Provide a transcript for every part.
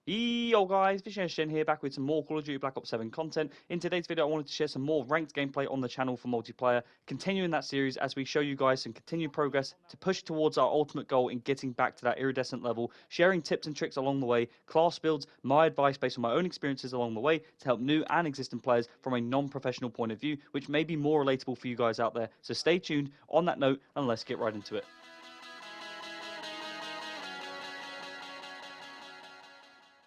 Yo guys, Vision here, back with some more Call of Duty Black Ops 7 content. In today's video, I wanted to share some more ranked gameplay on the channel for multiplayer, continuing that series as we show you guys some continued progress to push towards our ultimate goal in getting back to that iridescent level, sharing tips and tricks along the way, class builds, my advice based on my own experiences along the way to help new and existing players from a non-professional point of view, which may be more relatable for you guys out there. So stay tuned on that note and let's get right into it.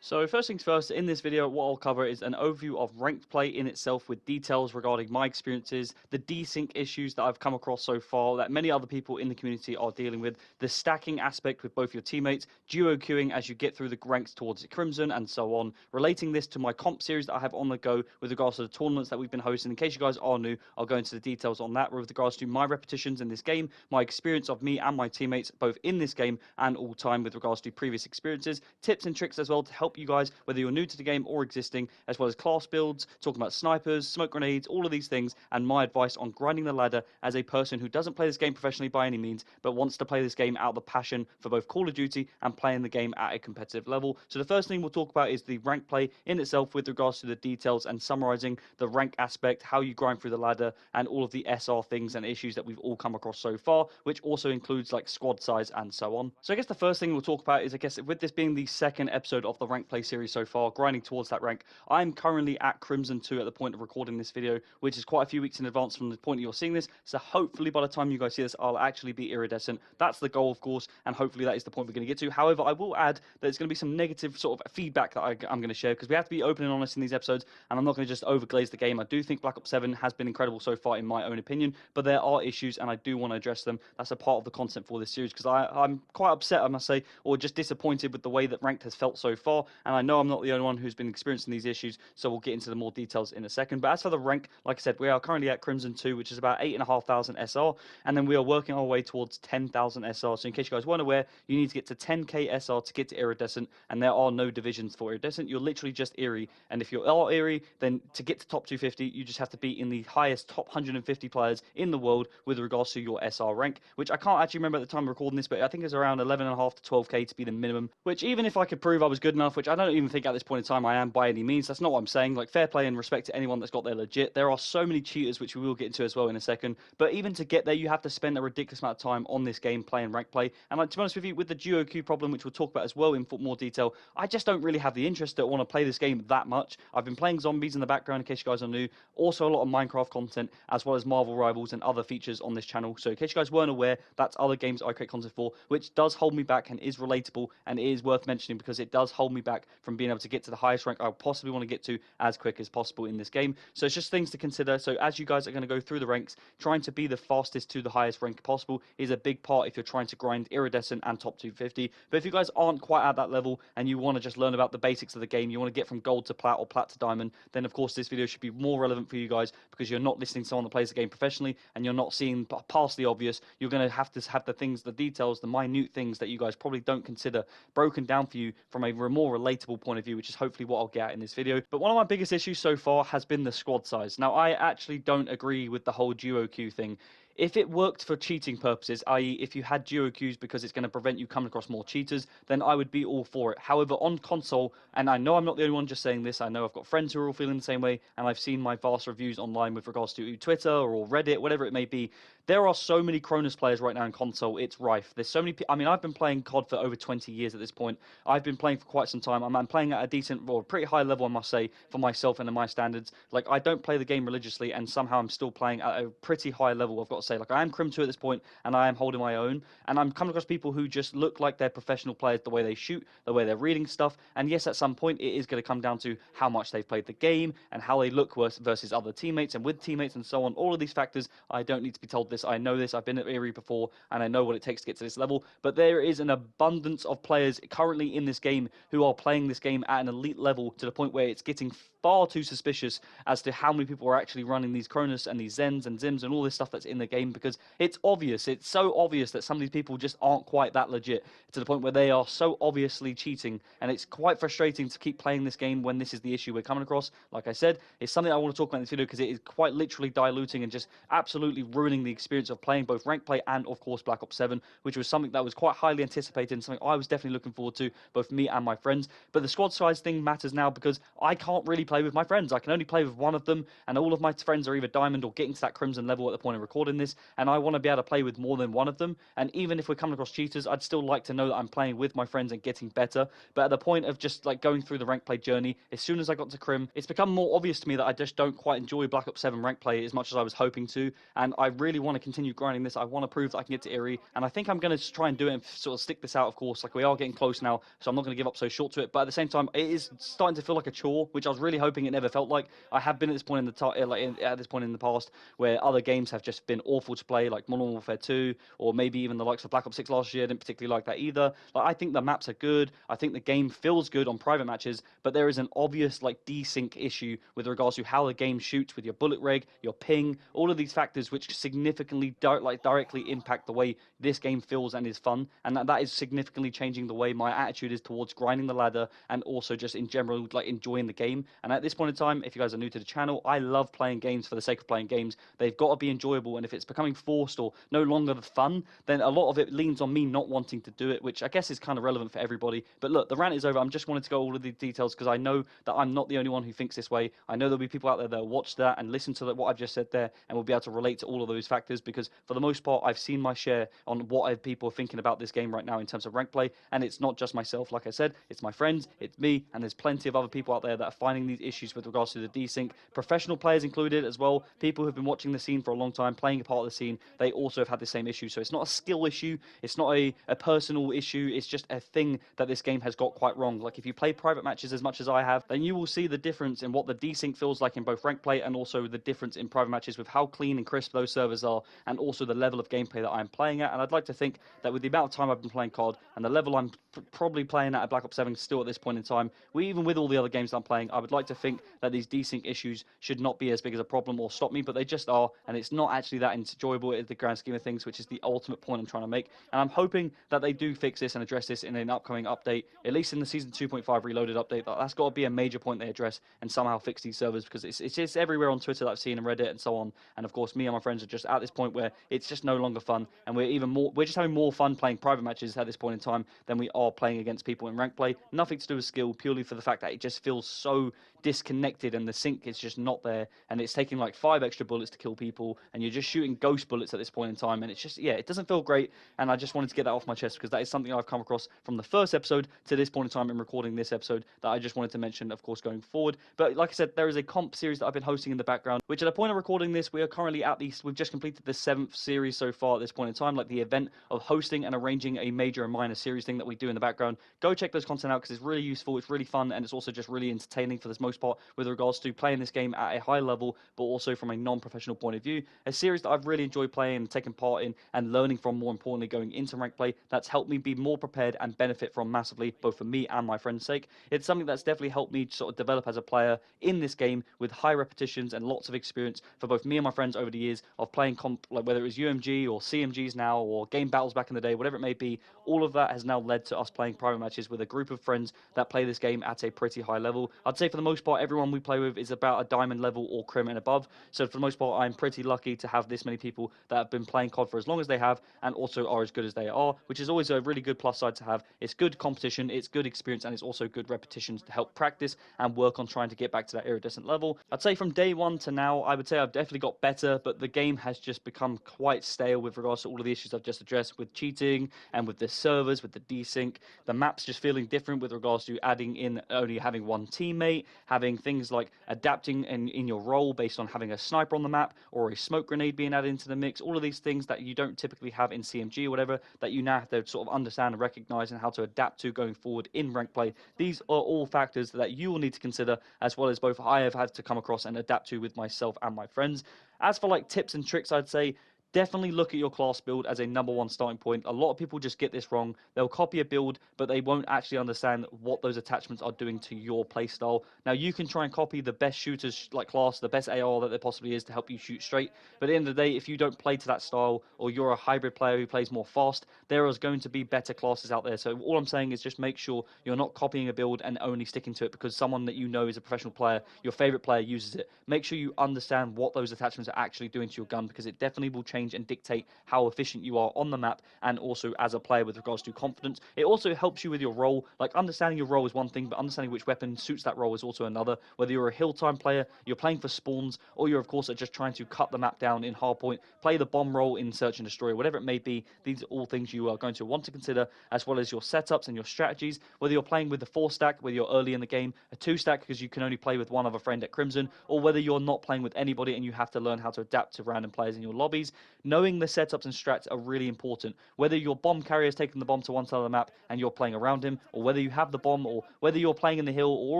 So first things first, in this video, what I'll cover is an overview of ranked play in itself with details regarding my experiences, the desync issues that I've come across so far that many other people in the community are dealing with, the stacking aspect with both your teammates, duo queuing as you get through the ranks towards Crimson and so on, relating this to my comp series that I have on the go with regards to the tournaments that we've been hosting. In case you guys are new, I'll go into the details on that with regards to my repetitions in this game, my experience of me and my teammates both in this game and all time with regards to previous experiences, tips and tricks as well to help you guys, whether you're new to the game or existing, as well as class builds, talking about snipers, smoke grenades, all of these things, and my advice on grinding the ladder as a person who doesn't play this game professionally by any means, but wants to play this game out of the passion for both Call of Duty and playing the game at a competitive level. So the first thing we'll talk about is the rank play in itself with regards to the details and summarizing the rank aspect, how you grind through the ladder, and all of the SR things and issues that we've all come across so far, which also includes like squad size and so on. So I guess the first thing we'll talk about is, I guess, with this being the second episode of the rank play series so far, grinding towards that rank, I'm currently at Crimson 2 at the point of recording this video, which is quite a few weeks in advance from the point that you're seeing this. So hopefully by the time you guys see this, I'll actually be iridescent. That's the goal, of course, and hopefully that is the point we're going to get to. However, I will add that there's going to be some negative sort of feedback that I'm going to share, because we have to be open and honest in these episodes, and I'm not going to just overglaze the game. I do think Black Ops 7 has been incredible so far in my own opinion, but there are issues and I do want to address them. That's a part of the content for this series, because I'm quite upset, I must say, or just disappointed with the way that ranked has felt so far, and I know I'm not the only one who's been experiencing these issues, so we'll get into the more details in a second. But as for the rank, like I said, we are currently at Crimson 2, which is about 8,500 SR, and then we are working our way towards 10,000 SR. So in case you guys weren't aware, you need to get to 10k SR to get to Iridescent, and there are no divisions for Iridescent. You're literally just Eerie, and if you are Eerie, then to get to top 250, you just have to be in the highest top 150 players in the world with regards to your SR rank, which I can't actually remember at the time of recording this, but I think it's around 11.5 to 12k to be the minimum, which even if I could prove I was good enough, which I don't even think at this point in time I am by any means, that's not what I'm saying. Like, fair play and respect to anyone that's got there legit. There are so many cheaters, which we will get into as well in a second, but even to get there, you have to spend a ridiculous amount of time on this game playing rank play. And like, to be honest with you, with the duo queue problem, which we'll talk about as well in more detail, I just don't really have the interest to want to play this game that much. I've been playing zombies in the background in case you guys are new, also a lot of Minecraft content, as well as Marvel Rivals and other features on this channel. So in case you guys weren't aware, that's other games I create content for, which does hold me back and is relatable, and it is worth mentioning because it does hold me back from being able to get to the highest rank I possibly want to get to as quick as possible in this game. So it's just things to consider. So as you guys are going to go through the ranks, trying to be the fastest to the highest rank possible is a big part if you're trying to grind iridescent and top 250. But if you guys aren't quite at that level and you want to just learn about the basics of the game, you want to get from gold to plat or plat to diamond, then of course this video should be more relevant for you guys, because you're not listening to someone that plays the game professionally and you're not seeing past the obvious. You're going to have the things, the details, the minute things that you guys probably don't consider broken down for you from a more relatable point of view, which is hopefully what I'll get at in this video. But one of my biggest issues so far has been the squad size. Now, I actually don't agree with the whole duo queue thing. If it worked for cheating purposes, i.e. if you had duo queues because it's going to prevent you coming across more cheaters, then I would be all for it. However, on console, and I know I'm not the only one just saying this, I know I've got friends who are all feeling the same way, and I've seen my vast reviews online with regards to Twitter or Reddit, whatever it may be. There are so many Cronus players right now in console, it's rife. There's so many I mean, I've been playing COD for over 20 years at this point. I've been playing for quite some time. I'm playing at a decent, or pretty high level, I must say, for myself and in my standards. Like, I don't play the game religiously, and somehow I'm still playing at a pretty high level, I've got to say. Like, I am Crim 2 at this point, and I am holding my own, and I'm coming across people who just look like they're professional players, the way they shoot, the way they're reading stuff, and yes, at some point, it is going to come down to how much they've played the game, and how they look versus other teammates, and with teammates, and so on. All of these factors, I don't need to be told this. I know this. I've been at Eerie before, and I know what it takes to get to this level, but there is an abundance of players currently in this game who are playing this game at an elite level to the point where it's getting far too suspicious as to how many people are actually running these Cronus and these Zens and Zims and all this stuff that's in the game, because it's obvious. It's so obvious that some of these people just aren't quite that legit, to the point where they are so obviously cheating, and it's quite frustrating to keep playing this game when this is the issue we're coming across. Like I said, it's something I want to talk about in this video because it is quite literally diluting and just absolutely ruining the experience experience of playing both rank play and, of course, Black Ops 7, which was something that was quite highly anticipated and something I was definitely looking forward to, both me and my friends. But the squad size thing matters now because I can't really play with my friends. I can only play with one of them, and all of my friends are either diamond or getting to that crimson level at the point of recording this, and I want to be able to play with more than one of them. And even if we're coming across cheaters, I'd still like to know that I'm playing with my friends and getting better. But at the point of just like going through the rank play journey, as soon as I got to Crim, it's become more obvious to me that I just don't quite enjoy Black Ops 7 rank play as much as I was hoping to, and I really want to continue grinding this. I want to prove that I can get to Erie, and I think I'm going to try and do it and sort of stick this out, of course. Like, we are getting close now, so I'm not going to give up so short to it, but at the same time, it is starting to feel like a chore, which I was really hoping it never felt like. I have been at this point in the at this point in the past where other games have just been awful to play, like Modern Warfare 2, or maybe even the likes of Black Ops 6 last year. I didn't particularly like that either. Like, I think the maps are good. I think the game feels good on private matches, but there is an obvious like desync issue with regards to how the game shoots with your bullet reg, your ping, all of these factors which significantly directly impact the way this game feels and is fun, and that is significantly changing the way my attitude is towards grinding the ladder and also just in general like enjoying the game. And at this point in time, if you guys are new to the channel, I love playing games for the sake of playing games. They've got to be enjoyable, and if it's becoming forced or no longer the fun, then a lot of it leans on me not wanting to do it, which I guess is kind of relevant for everybody. But look, the rant is over. I'm just wanting to go all of the details because I know that I'm not the only one who thinks this way. I know there'll be people out there that will watch that and listen to what I've just said there and will be able to relate to all of those factors, because for the most part, I've seen my share on what people are thinking about this game right now in terms of rank play, and it's not just myself. Like I said, it's my friends, it's me, and there's plenty of other people out there that are finding these issues with regards to the desync, professional players included as well, people who've been watching the scene for a long time, playing a part of the scene. They also have had the same issue. So it's not a skill issue, it's not a personal issue, it's just a thing that this game has got quite wrong. Like, if you play private matches as much as I have, then you will see the difference in what the desync feels like in both rank play, and also the difference in private matches with how clean and crisp those servers are, and also the level of gameplay that I'm playing at. And I'd like to think that with the amount of time I've been playing COD and the level I'm probably playing at Black Ops 7 still at this point in time, even with all the other games that I'm playing, I would like to think that these desync issues should not be as big as a problem or stop me, but they just are, and it's not actually that enjoyable in the grand scheme of things, which is the ultimate point I'm trying to make. And I'm hoping that they do fix this and address this in an upcoming update, at least in the Season 2.5 Reloaded update. That's got to be a major point they address and somehow fix these servers, because it's just everywhere on Twitter that I've seen and Reddit and so on. And of course, me and my friends are just at this point where it's just no longer fun, and we're just having more fun playing private matches at this point in time than we are playing against people in rank play. Nothing to do with skill, purely for the fact that it just feels so disconnected and the sync is just not there, and it's taking like 5 extra bullets to kill people, and you're just shooting ghost bullets at this point in time, and it's just, yeah, it doesn't feel great. And I just wanted to get that off my chest because that is something I've come across from the first episode to this point in time in recording this episode that I just wanted to mention, of course, going forward. But like I said, there is a comp series that I've been hosting in the background, which at the point of recording this, we are currently we've just completed the 7th series so far at this point in time, like the event of hosting and arranging a major and minor series thing that we do in the background. Go check those content out because it's really useful, it's really fun, and it's also just really entertaining for the most part with regards to playing this game at a high level, but also from a non-professional point of view. A series that I've really enjoyed playing and taking part in and learning from, more importantly, going into rank play, that's helped me be more prepared and benefit from massively, both for me and my friends' sake. It's something that's definitely helped me sort of develop as a player in this game with high repetitions and lots of experience for both me and my friends over the years of playing like whether it was UMG or CMGs now or game battles back in the day, whatever it may be. All of that has now led to us playing private matches with a group of friends that play this game at a pretty high level. I'd say for the most part, everyone we play with is about a diamond level or crim and above. So for the most part, I'm pretty lucky to have this many people that have been playing COD for as long as they have and also are as good as they are, which is always a really good plus side to have. It's good competition, it's good experience, and it's also good repetitions to help practice and work on trying to get back to that iridescent level. I'd say from day one to now, I would say I've definitely got better, but the game has just become quite stale with regards to all of the issues I've just addressed with cheating and with the servers, with the desync. The map's just feeling different with regards to adding in only having one teammate, having things like adapting in your role based on having a sniper on the map or a smoke grenade being added into the mix. All of these things that you don't typically have in CMG or whatever, that you now have to sort of understand and recognize and how to adapt to going forward in rank play. These are all factors that you will need to consider, as well as both I have had to come across and adapt to with myself and my friends. As for like tips and tricks, I'd say definitely look at your class build as a number one starting point. A lot of people just get this wrong. They'll copy a build, but they won't actually understand what those attachments are doing to your playstyle. Now, you can try and copy the best shooters like class, the best AR that there possibly is to help you shoot straight. But at the end of the day, if you don't play to that style, or you're a hybrid player who plays more fast, there is going to be better classes out there. So all I'm saying is just make sure you're not copying a build and only sticking to it because someone that you know is a professional player, your favorite player, uses it. Make sure you understand what those attachments are actually doing to your gun, because it definitely will change change and dictate how efficient you are on the map, and also as a player with regards to confidence. It also helps you with your role. Like, understanding your role is one thing, but understanding which weapon suits that role is also another. Whether you're a hill time player, you're playing for spawns, or you're of course just trying to cut the map down in hardpoint, play the bomb role in search and destroy, whatever it may be, these are all things you are going to want to consider, as well as your setups and your strategies. Whether you're playing with the 4 stack, whether you're early in the game, a 2 stack because you can only play with one other friend at Crimson, or whether you're not playing with anybody and you have to learn how to adapt to random players in your lobbies. Knowing the setups and strats are really important. Whether your bomb carrier is taking the bomb to one side of the map and you're playing around him, or whether you have the bomb, or whether you're playing in the hill, or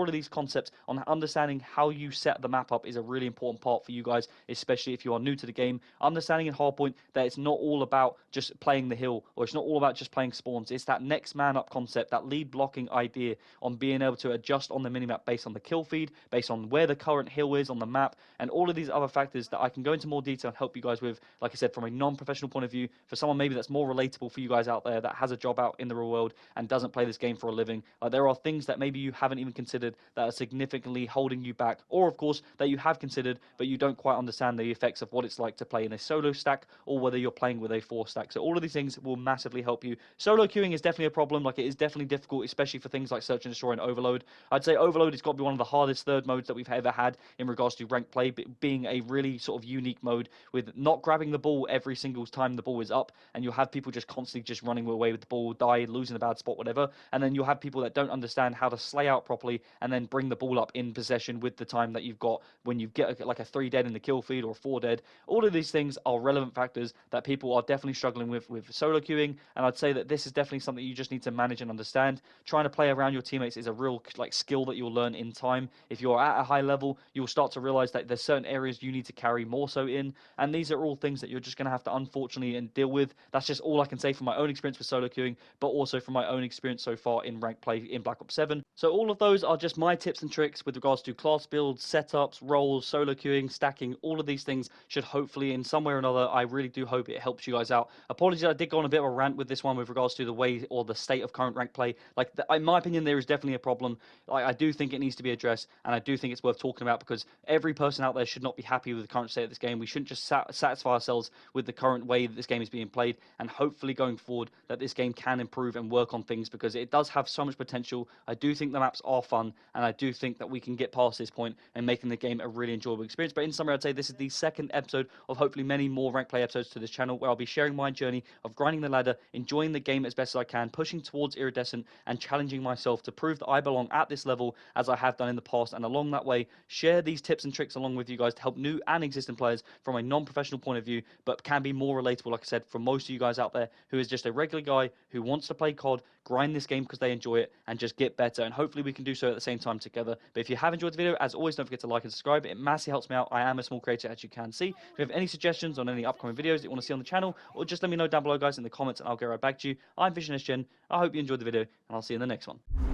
all of these concepts on understanding how you set the map up is a really important part for you guys, especially if you are new to the game. Understanding in hardpoint that it's not all about just playing the hill, or it's not all about just playing spawns. It's that next man up concept, that lead blocking idea on being able to adjust on the minimap based on the kill feed, based on where the current hill is on the map, and all of these other factors that I can go into more detail and help you guys with, like I said, from a non-professional point of view, for someone maybe that's more relatable for you guys out there that has a job out in the real world and doesn't play this game for a living. There are things that maybe you haven't even considered that are significantly holding you back, or of course that you have considered but you don't quite understand the effects of what it's like to play in a solo stack, or whether you're playing with a 4 stack. So all of these things will massively help you. Solo queuing is definitely a problem. Like, it is definitely difficult, especially for things like search and destroy and overload. I'd say overload has got to be one of the hardest third modes that we've ever had in regards to ranked play, being a really sort of unique mode with not grabbing the ball every single time the ball is up, and you'll have people just constantly just running away with the ball, die, losing a bad spot, whatever, and then you'll have people that don't understand how to slay out properly and then bring the ball up in possession with the time that you've got when you get like a 3 dead in the kill feed or a 4 dead. All of these things are relevant factors that people are definitely struggling with solo queuing, and I'd say that this is definitely something you just need to manage and understand. Trying to play around your teammates is a real skill that you'll learn in time. If you're at a high level, you'll start to realize that there's certain areas you need to carry more so in, and these are all things that you're just going to have to unfortunately and deal with. That's just all I can say from my own experience with solo queuing, but also from my own experience so far in ranked play in Black Ops 7. So all of those are just my tips and tricks with regards to class builds, setups, roles, solo queuing, stacking. All of these things should hopefully in some way or another, I really do hope it helps you guys out. Apologies, I did go on a bit of a rant with this one with regards to the way or the state of current ranked play. Like, in my opinion, there is definitely a problem. I do think it needs to be addressed, and I do think it's worth talking about, because every person out there should not be happy with the current state of this game. We shouldn't just satisfy ourselves with the current way that this game is being played, and hopefully going forward that this game can improve and work on things, because it does have so much potential. I do think the maps are fun, and I do think that we can get past this point and making the game a really enjoyable experience. But in summary, I'd say this is the second episode of hopefully many more ranked play episodes to this channel, where I'll be sharing my journey of grinding the ladder, enjoying the game as best as I can, pushing towards Iridescent, and challenging myself to prove that I belong at this level as I have done in the past, and along that way share these tips and tricks along with you guys to help new and existing players from a non-professional point of view, but can be more relatable, like I said, for most of you guys out there who is just a regular guy who wants to play COD, grind this game because they enjoy it, and just get better. And hopefully we can do so at the same time together. But if you have enjoyed the video, as always, don't forget to like and subscribe. It massively helps me out. I am a small creator, as you can see. If you have any suggestions on any upcoming videos that you want to see on the channel, or just let me know down below, guys, in the comments, and I'll get right back to you. I'm Vision SGen. I hope you enjoyed the video, and I'll see you in the next one.